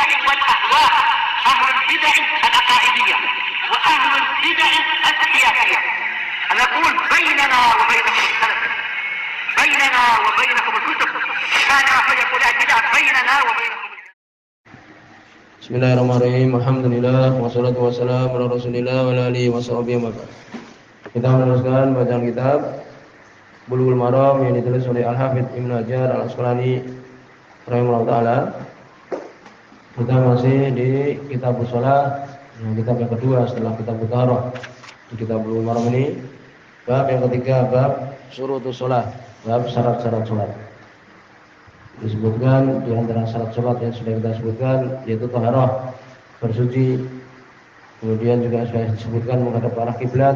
البدع والأهواء، أهل البدع العقائدية وأهل البدع السياسية. نقول بيننا وبينكم السلف، بيننا وبينكم الكتب، كان فيقول البدع بيننا وبينكم. Bismillahirrahmanirrahim. Alhamdulillah wassalatu wassalamu ala Rasulillah wa ala alihi washabihi wa sallam. Kita meneruskan bacaan kitab Bulughul Maram yang ditulis oleh Al-Hafidz Ibnu Hajar Al-Asqalani rahimahullah taala. Kita masih di kitab shalah, kitab yang kedua setelah kitab Thaharah. Di kitab Bulughul Maram ini bab yang ketiga, bab syurutus shalah, bab syarat-syarat salat. Disebutkan di antara syarat salat yang sudah kita sebutkan yaitu taharah, bersuci. Kemudian juga sudah disebutkan menghadap arah kiblat.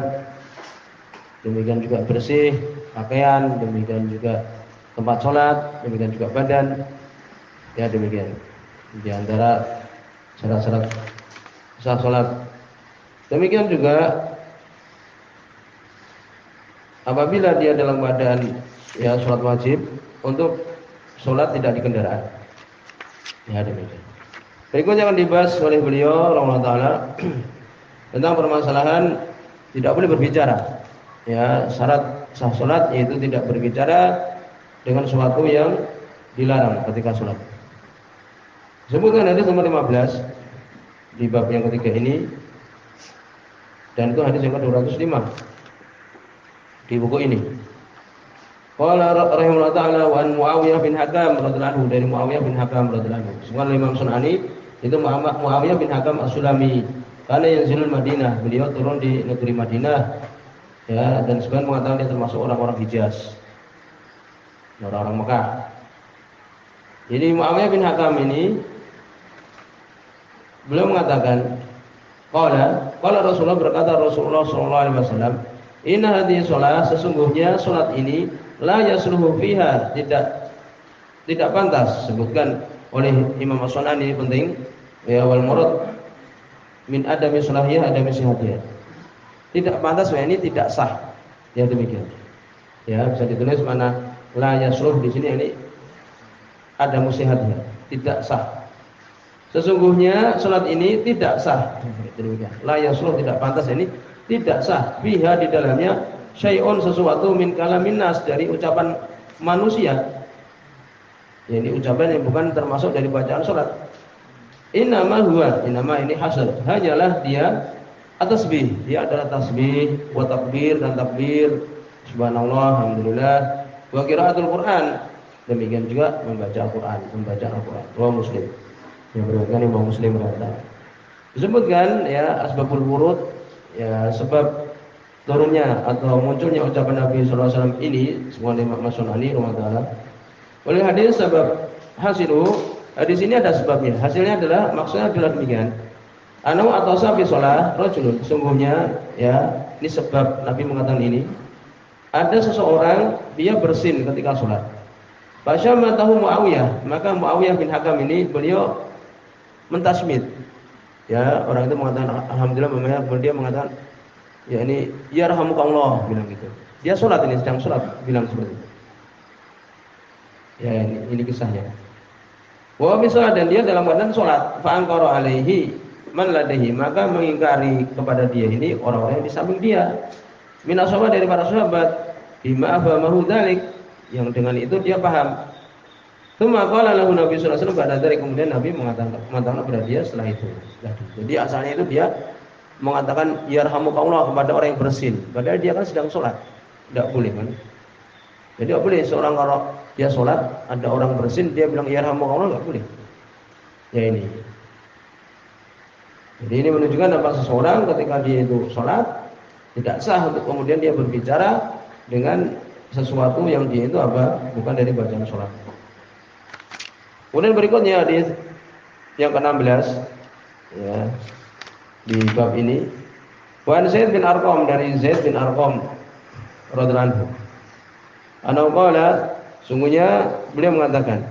Demikian juga bersih pakaian, demikian juga tempat salat, demikian juga badan. Ya, demikian di antara syarat-syarat sah salat. Demikian juga apabila dia dalam keadaan ya salat wajib untuk sholat tidak di kendaraan. Ya, demikian. Berikutnya akan dibahas oleh beliau rahimahullah taala tentang permasalahan tidak boleh berbicara. Ya, syarat sah sholat yaitu tidak berbicara dengan sesuatu yang dilarang ketika sholat. Sebutkan hadis nomor 15 di bab yang ketiga ini, dan itu hadis yang ke-205 di buku ini. Qala rahimahullah ta'ala wa an Muawiyah bin Hakam radhiyallahu anhu, dari Muawiyah bin Hakam radhiyallahu anhu. Semua Imam Sunani itu Muawiyah bin Hakam As-Sulami. Karena yang zilul Madinah, beliau turun di negeri Madinah. Ya, dan sebagian mengatakan dia termasuk orang-orang Hijaz. Orang-orang Mekah. Jadi Muawiyah bin Hakam ini beliau mengatakan qala Rasulullah, berkata Rasulullah sallallahu alaihi wasallam, inna hadhihi shalah, sesungguhnya salat ini la yasluhu fiha, tidak pantas. Sebutkan oleh Imam As-Sunani, penting ya, wal murad min adami salahiyah adami sihhatiyah, tidak pantas, ya ini tidak sah. Ya, demikian. Ya, bisa ditulis mana la yasluh di sini, ini ada musihatnya, tidak sah. Sesungguhnya salat ini tidak sah. Demikian. La yasluh, tidak pantas, ini tidak sah. Fiha, di dalamnya syai'un, sesuatu min kalamin nas, dari ucapan manusia. Ya, ini ucapan yang bukan termasuk dari bacaan salat. Innama huwa, innama ini hasr, hanyalah dia at-tasbih, dia adalah tasbih wa takbir, dan takbir subhanallah, alhamdulillah, wa qiraatul Quran, demikian juga membaca Al-Quran, wa Muslim. Yang beriwayatkan Imam Muslim berkata. Disebutkan ya asbabul wurud, ya sebab turunnya atau munculnya ucapan Nabi sallallahu alaihi wasallam ini, semua Imam As-Sunani rahimahullah. Oleh hadis sebab hasilu, hadis ini ada sebabnya. Hasilnya adalah, maksudnya adalah demikian. Anu atau sapi sholat rajulun, sungguhnya ya, ini sebab Nabi mengatakan ini. Ada seseorang dia bersin ketika sholat. Basyama tahu Muawiyah, maka Muawiyah bin Hakam ini beliau mentasmid. Ya, orang itu mengatakan alhamdulillah, dia mengatakan ya ini ya rahamukallah, bilang gitu. Dia sholat, ini sedang sholat, bilang seperti itu. Ya, ini kisahnya. Wa bisa, dan dia dalam keadaan sholat. Fa anqara alaihi man ladaihi, maka mengingkari kepada dia ini orang-orang yang di samping dia. Min ashabat, dari para sahabat. Bima afamahu dzalik, yang dengan itu dia paham. Tsumma qala lahu Nabi sallallahu alaihi wasallam, pada dari kemudian Nabi mengatakan kepada dia setelah itu. Jadi asalnya itu dia mengatakan yarhamukallah kepada orang yang bersin, padahal dia kan sedang sholat. Tidak boleh kan? Jadi tidak boleh seorang kalau dia sholat ada orang bersin dia bilang yarhamukallah, tidak boleh. Ya, ini. Jadi ini menunjukkan apa, seseorang ketika dia itu sholat tidak sah untuk kemudian dia berbicara dengan sesuatu yang dia itu apa, bukan dari bacaan sholat. Kemudian berikutnya hadis yang ke-16 ya, di bab ini, wa Zaid bin Arqam, dari Zaid bin Arqam radhiyallahu anhu. Ana qala, sungguhnya beliau mengatakan.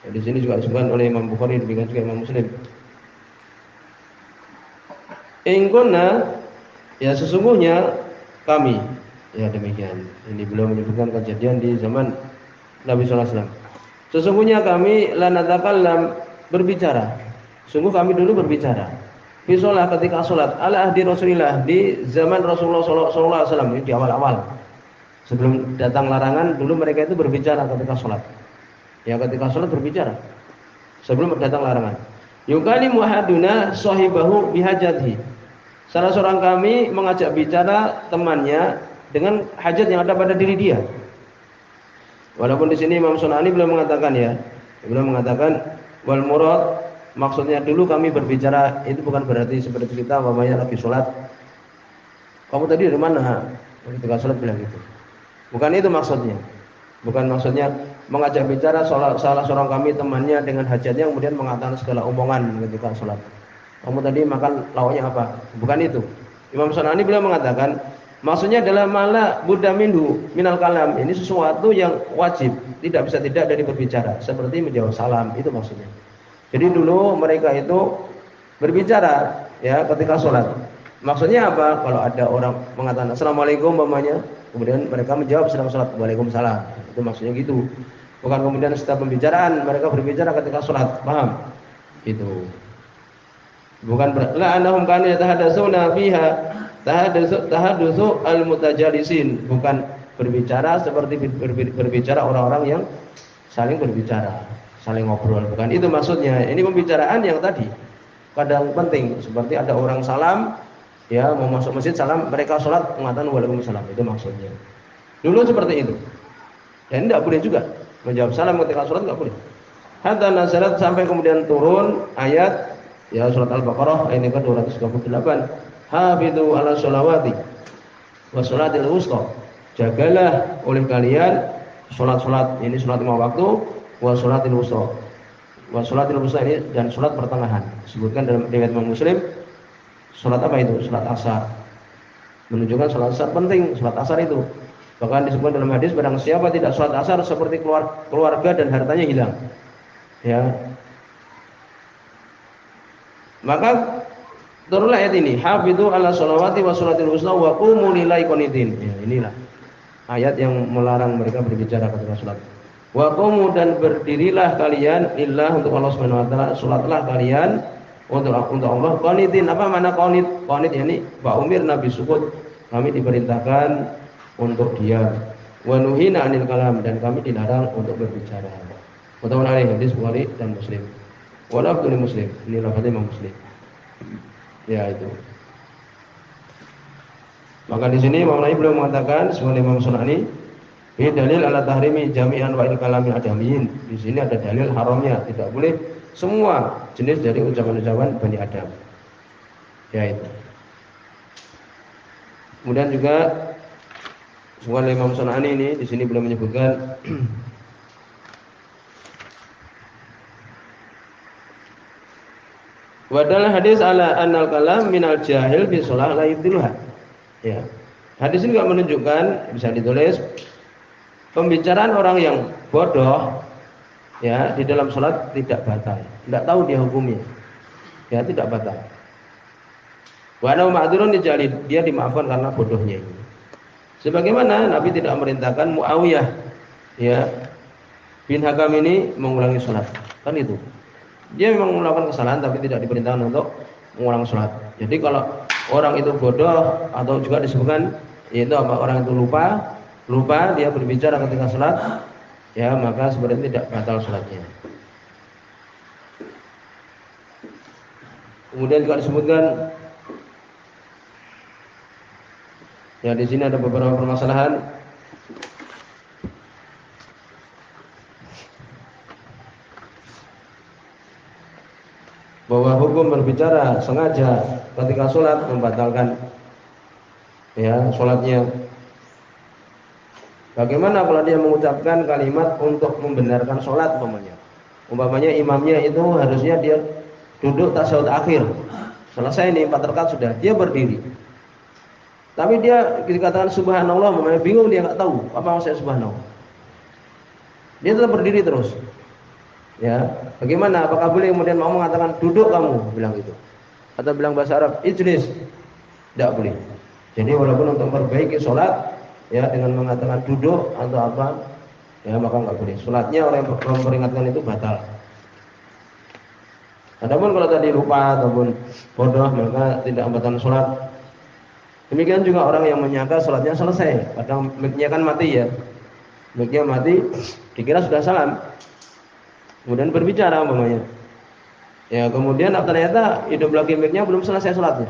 Ya, di sini juga disebutkan oleh Imam Bukhari, demikian juga Imam Muslim. Ingkunna, ya sesungguhnya kami, ya demikian. Ini beliau menyebutkan kejadian di zaman Nabi sallallahu alaihi wasallam. Sesungguhnya kami la natakallam, berbicara. Sungguh kami dulu berbicara fi sholat ketika sholat ala ahdi Rasulillah di zaman Rasulullah sallallahu alaihi wasallam, di awal-awal. Sebelum datang larangan dulu mereka itu berbicara ketika sholat. Ya ketika sholat berbicara. Sebelum datang larangan. Yukalimu ahaduna sahibahu bihajatihi. Salah seorang kami mengajak bicara temannya dengan hajat yang ada pada diri dia. Walaupun di sini Imam Sunani belum mengatakan ya, belum mengatakan wal murad, maksudnya dulu kami berbicara itu bukan berarti seperti kita umpamanya lagi sholat. Kamu tadi dari mana? Ketika sholat bilang gitu. Bukan itu maksudnya. Bukan maksudnya mengajak bicara salah seorang kami temannya dengan hajatnya kemudian mengatakan segala omongan ketika sholat. Kamu tadi makan lauknya apa? Bukan itu. Imam Sunani beliau mengatakan, maksudnya adalah mala buddha minhu minal kalam. Ini sesuatu yang wajib, tidak bisa tidak dari berbicara, seperti menjawab salam, itu maksudnya. Jadi dulu mereka itu berbicara ya ketika sholat. Maksudnya apa? Kalau ada orang mengatakan assalamualaikum umpamanya, kemudian mereka menjawab sedang sholat, waalaikumsalam. Itu maksudnya gitu. Bukan kemudian setelah pembicaraan mereka berbicara ketika sholat, paham? Itu. Bukan la annahum kanu yatahadatsuna fiha tahaddatsu al-mutajalisin, bukan berbicara seperti berbicara orang-orang yang saling berbicara, saling ngobrol, bukan itu maksudnya. Ini pembicaraan yang tadi kadang penting, seperti ada orang salam ya mau masuk masjid salam, mereka sholat mengatakan waalaikumsalam, itu maksudnya. Dulu seperti itu. Dan tidak boleh juga menjawab salam ketika sholat, tidak boleh. Hatta nazalat, sampai kemudian turun ayat ya surat Al-Baqarah ayat yang ke-238. Hafidzu 'ala sholawati wa sholatil wusta. Jagalah oleh kalian salat-salat, ini salat 5 waktu, wa sholatil wusta. Wa sholatil wusta ini dan salat pertengahan. Disebutkan dalam riwayat Imam Muslim, salat apa itu? Salat Asar. Menunjukkan salat Asar penting, salat Asar itu. Bahkan disebutkan dalam hadis, barang siapa tidak salat Asar seperti keluarga dan hartanya hilang. Ya. Maka turunlah ayat ini, hafidzu 'ala sholawati wa sholatil wusta wa qumu lillahi qanitin. Ya, inilah ayat yang melarang mereka berbicara ketika salat. Wa qumu, dan berdirilah kalian lillah, untuk Allah Subhanahu wa taala, salatlah kalian untuk Allah. Qanitin, apa makna qanit? Qanit yakni wa umirna bisukut, kami diperintahkan untuk diam. Wa nuhina 'anil kalam, dan kami dilarang untuk berbicara. Muttafaqun alaih, hadis Bukhari dan Muslim. Wala abdul Muslim, ini lafaznya Imam Muslim. Ya itu. Maka di sini Imam Nawawi belum mengatakan sebagai Imam Sunani, ini dalil ala tahrimi jami'an wa il kalamil adamiyin. Di sini ada dalil haramnya, tidak boleh semua jenis dari ucapan-ucapan Bani Adam. Ya itu. Kemudian juga sebagai Imam Sunani ini di sini belum menyebutkan Wadal hadis ala anal kalam minal jahil fi shalah la yubtiluha. Ya. Hadis ini juga menunjukkan, bisa ditulis, pembicaraan orang yang bodoh ya di dalam salat tidak batal. Tidak tahu dia hukumnya. Ya, tidak batal. Wa ana ma'dzurun dijali, dia dimaafkan karena bodohnya ini. Sebagaimana Nabi tidak memerintahkan Muawiyah ya bin Hakam ini mengulangi salat. Kan itu. Dia memang melakukan kesalahan tapi tidak diperintahkan untuk mengulang sholat. Jadi kalau orang itu bodoh atau juga disebutkan yaitu apa, orang itu lupa dia berbicara ketika sholat, ya maka sebenarnya tidak batal sholatnya. Kemudian juga disebutkan ya di sini ada beberapa permasalahan. Bahwa hukum berbicara sengaja ketika sholat membatalkan ya sholatnya. Bagaimana kalau dia mengucapkan kalimat untuk membenarkan sholat umpamanya? Umpamanya imamnya itu harusnya dia duduk tasyahud akhir. Selesai nih 4 rakaat sudah, dia berdiri. Tapi dia dikatakan subhanallah, umpamanya bingung, dia nggak tahu apa maksudnya subhanallah. Dia tetap berdiri terus. Ya, bagaimana? Apakah boleh kemudian mau mengatakan duduk kamu, bilang gitu, atau bilang bahasa Arab ijlis? Tidak boleh. Jadi walaupun untuk memperbaiki sholat, ya dengan mengatakan duduk atau apa, ya maka nggak boleh. Sholatnya orang yang memperingatkan itu batal. Adapun kalau tadi lupa ataupun bodoh maka tidak membatalkan sholat. Demikian juga orang yang menyangka sholatnya selesai, padahal mic-nya kan mati ya. Mic-nya mati, dikira sudah salam. Kemudian berbicara umpamanya. Ya, kemudian ternyata hidup lagi mic-nya belum selesai sholatnya.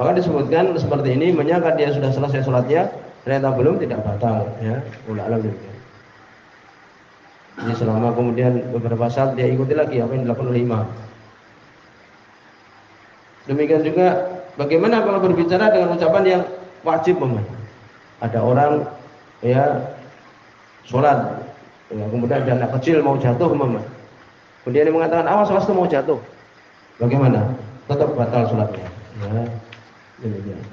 Maka disebutkan seperti ini, menyangka dia sudah selesai sholatnya, ternyata belum, tidak batal ya. Wallahu a'lam. Jadi selama kemudian beberapa saat dia ikuti lagi apa yang dilakukan oleh imam. Demikian juga bagaimana kalau berbicara dengan ucapan yang wajib umpamanya. Ada orang ya sholat, ya, kemudian ada anak kecil mau jatuh umpamanya. Kemudian dia mengatakan awas tuh mau jatuh. Bagaimana? Tetap batal sholatnya. Ya, demikian.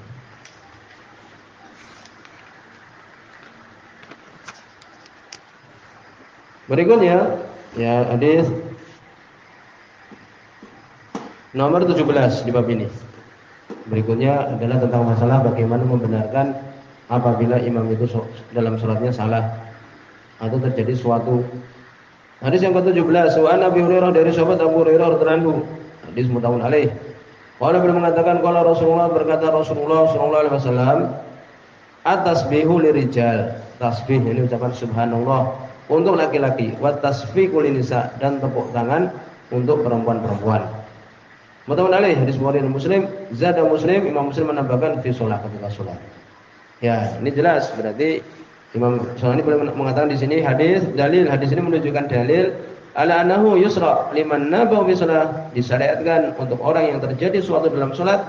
Berikutnya ya hadis nomor 17 di bab ini. Berikutnya adalah tentang masalah bagaimana membenarkan apabila imam itu dalam sholatnya salah atau terjadi suatu. Hadis yang ke-17, wa Nabi Hurairah dari sahabat Abu Hurairah radhiyallahu anhu. Hadis muttafaqun alaih. Qala beliau mengatakan qala Rasulullah, berkata Rasulullah sallallahu alaihi wasallam, at-tasbihu lirijal. Tasbih ini ucapan subhanallah untuk laki-laki, wa tasfiqul nisa, dan tepuk tangan untuk perempuan-perempuan. Muttafaqun alaih, hadis Bukhari dan Muslim. Zada Muslim, Imam Muslim menambahkan fi shalah, ketika salat. Ya, ini jelas berarti Imam Syafi'i boleh mengatakan di sini hadis ini menunjukkan dalil ala annahu yusra liman nabahu bi shalah, disyariatkan untuk orang yang terjadi suatu dalam salat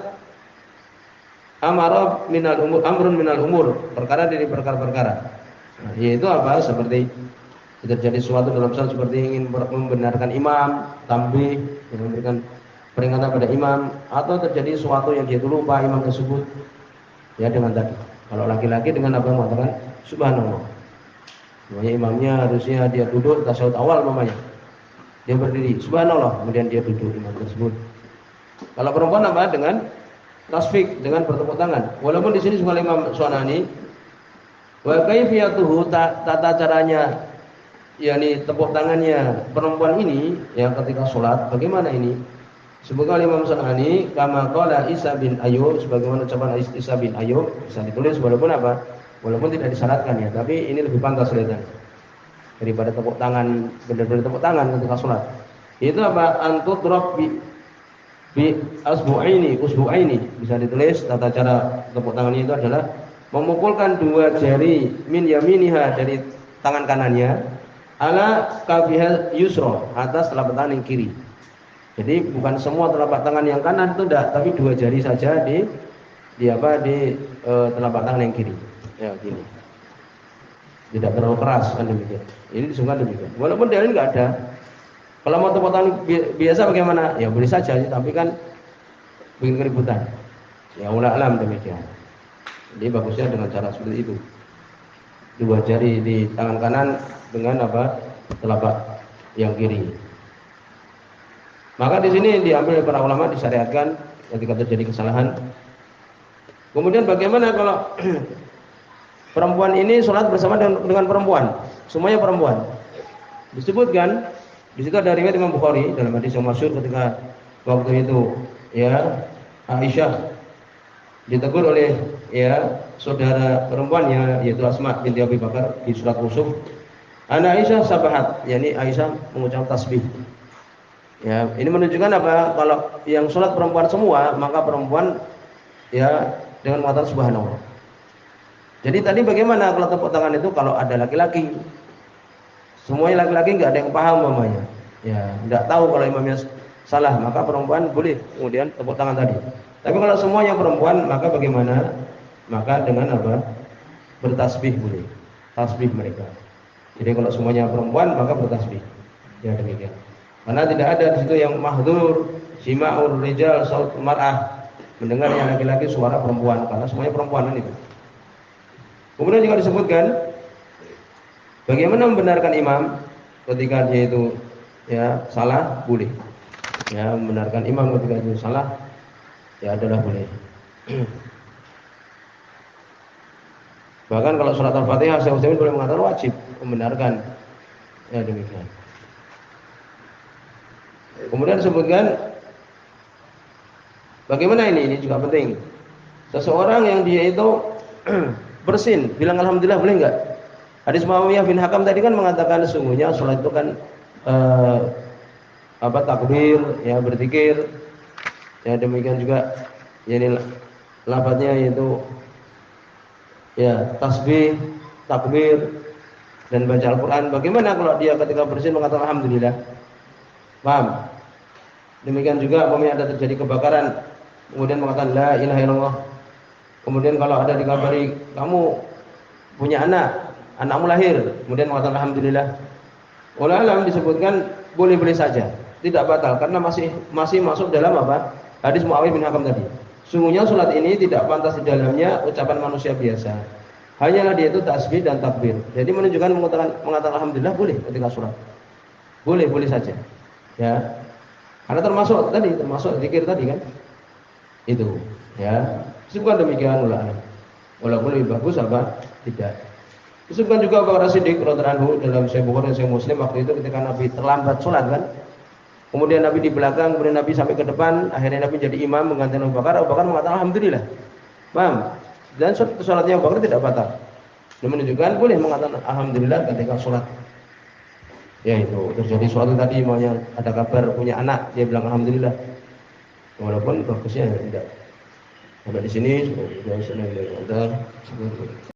amrun minal umur, perkara dari perkara-perkara. Nah, yaitu apa? Seperti terjadi suatu dalam salat seperti ingin membenarkan imam, tambih, memberikan peringatan pada imam, atau terjadi suatu yang dia lupa imam tersebut. Ya dengan tadi. Kalau laki-laki dengan apa yang mengatakan subhanallah. Namanya imamnya harusnya dia duduk tasyahud awal mamanya. Dia berdiri subhanallah, kemudian dia duduk imam tersebut. Kalau perempuan apa? Dengan tasfik, dengan bertepuk tangan. Walaupun di sini juga Imam Sunani wa kaifiyatuhu, tata caranya yakni tepuk tangannya perempuan ini yang ketika sholat bagaimana ini? Sebutkan Imam Sunani kama qala Isa bin Ayyub, sebagaimana ucapan Isa bin Ayyub, bisa ditulis walaupun apa? Walaupun tidak disyaratkan ya, tapi ini lebih pantas kelihatan daripada tepuk tangan, benar-benar tepuk tangan ketika sholat. Itu apa? Antudrab bi usbu'aini, bisa ditulis tata cara tepuk tangannya itu adalah memukulkan dua jari min yaminiha, dari tangan kanannya, ala kabihal yusra, atas telapak tangan yang kiri. Jadi bukan semua telapak tangan yang kanan itu tidak, tapi dua jari saja di telapak tangan yang kiri. Ya gini. Tidak terlalu keras kan demikian. Ini disungkan demikian. Walaupun dalil enggak ada. Kalau mau tepuk tangan biasa bagaimana? Ya boleh saja, tapi kan bikin keributan. Ya wallahu alam demikian. Jadi bagusnya dengan cara seperti itu. Dua jari di tangan kanan dengan apa? Telapak yang kiri. Maka di sini diambil oleh para ulama, disyariatkan ketika terjadi kesalahan. Kemudian bagaimana kalau perempuan ini sholat bersama dengan perempuan, semuanya perempuan? Disebutkan di situ ada riwayat Imam Bukhari dalam hadis yang masyhur ketika waktu itu ya Aisyah ditegur oleh ya saudara perempuannya yaitu Asma binti Abi Bakar di surat Kusuf. Ana Aisyah sabahat, yakni Aisyah mengucap tasbih. Ya, ini menunjukkan apa? Kalau yang sholat perempuan semua, maka perempuan ya dengan mengatakan subhanallah. Jadi tadi bagaimana kalau tepuk tangan itu kalau ada laki-laki? Semuanya laki-laki nggak ada yang paham mamanya. Ya, nggak tahu kalau imamnya salah, maka perempuan boleh kemudian tepuk tangan tadi. Tapi kalau semuanya perempuan, maka bagaimana? Maka dengan apa? Bertasbih boleh. Tasbih mereka. Jadi kalau semuanya perempuan, maka bertasbih. Ya demikian. Karena tidak ada di situ yang mahdzur, sima'ur rijal saut mar'ah, mendengar yang laki-laki suara perempuan, karena semuanya perempuan itu. Kemudian juga disebutkan bagaimana membenarkan imam ketika dia itu ya salah, boleh. Ya, membenarkan imam ketika itu salah ya adalah boleh. Bahkan kalau surat Al-Fatihah Syekh Utsaimin boleh mengatakan wajib membenarkan. Ya demikian. Kemudian disebutkan bagaimana ini juga penting. Seseorang yang dia itu bersin, bilang alhamdulillah boleh enggak? Hadis Muawiyah bin Hakam tadi kan mengatakan sesungguhnya salat itu kan takbir, ya berzikir. Ya demikian juga yani lafadznya yaitu ya tasbih, takbir dan baca Al-Qur'an. Bagaimana kalau dia ketika bersin mengatakan alhamdulillah? Paham? Demikian juga apabila ada terjadi kebakaran kemudian mengatakan la ilaha illallah. Kemudian kalau ada dikabari kamu punya anak, anakmu lahir, kemudian mengatakan alhamdulillah. Oleh alam disebutkan boleh-boleh saja, tidak batal karena masih masuk dalam apa? Hadis Muawiyah bin Hakam tadi. Sungguhnya salat ini tidak pantas di dalamnya ucapan manusia biasa. Hanyalah dia itu tasbih dan takbir. Jadi menunjukkan mengatakan alhamdulillah boleh ketika salat. Boleh saja. Ya. Karena termasuk zikir tadi kan. Itu, ya. Disebutkan demikian ulama. Walaupun lebih bagus apa? Tidak. Disebutkan juga bahwa Siddiq radhiyallahu anhu dalam Sahih Bukhari dan Sahih Muslim waktu itu ketika Nabi terlambat salat kan. Kemudian Nabi di belakang, kemudian Nabi sampai ke depan, akhirnya Nabi jadi imam menggantikan Abu Bakar. Abu Bakar mengatakan alhamdulillah. Paham? Dan salatnya Abu Bakar tidak batal. Ini menunjukkan boleh mengatakan alhamdulillah ketika salat. Ya itu terjadi suatu tadi maunya ada kabar punya anak, dia bilang alhamdulillah. Walaupun bagusnya tidak. Sampai di sini sudah selesai.